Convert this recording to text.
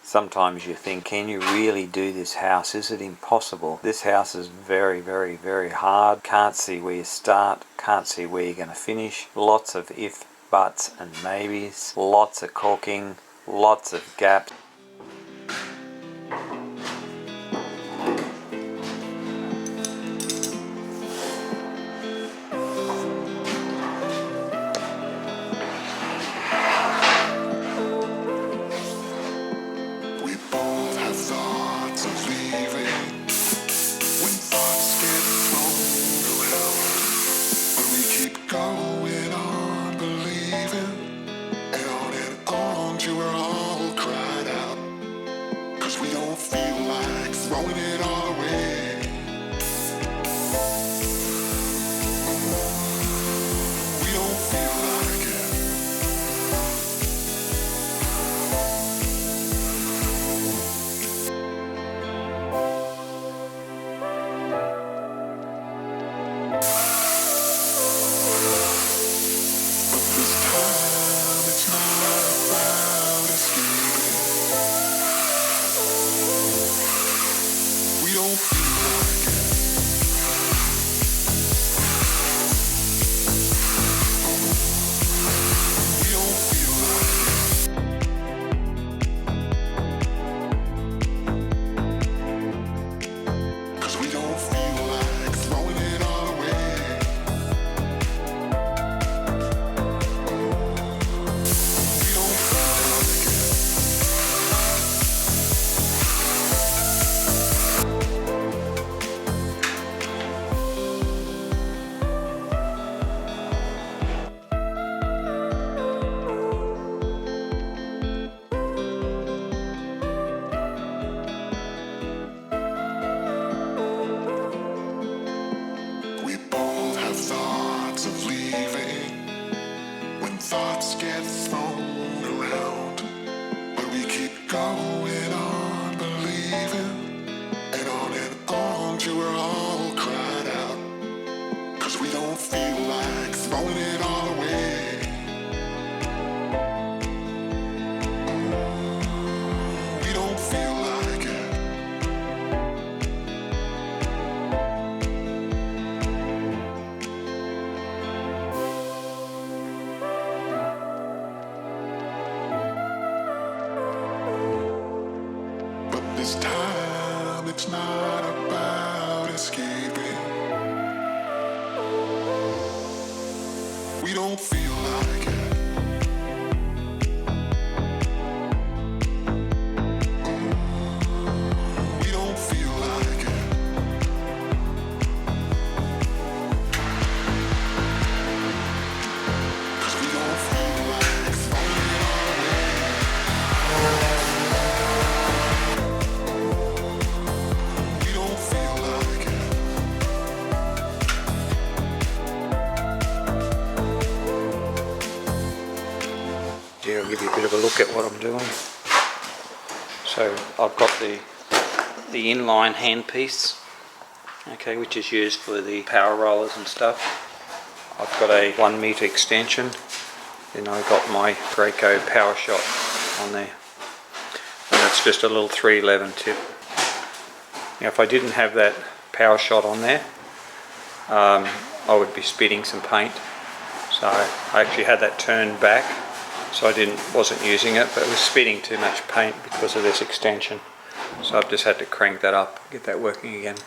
Sometimes you think, can you really do this house? Is it impossible? This house is very, very, very hard. Can't see where you start, can't see where you're going to finish. Lots of if, buts and maybes, lots of caulking, lots of gaps. Going on believing, and on till we're all cried out, 'cause we don't feel like throwing it all away. We don't feel like it. Thoughts get thrown around, but we keep going on believing, and on till we're all cried out, 'cause we don't feel like throwing it all away. We don't feel like it. This time it's not about escaping. We don't feel like it. We don't feel like it. Cause we don't feel like throwing it all away. Here, I'll give you a bit of a look at what I'm doing. So I've got the inline handpiece, okay, which is used for the power rollers and stuff. I've got a 1 metre extension, then I've got my Graco power shot on there, and that's just a little 311 tip. Now if I didn't have that power shot on there, I would be spitting some paint, so I actually had that turned back, so I wasn't using it, but it was spitting too much paint because of this extension. So I've just had to crank that up, get that working again.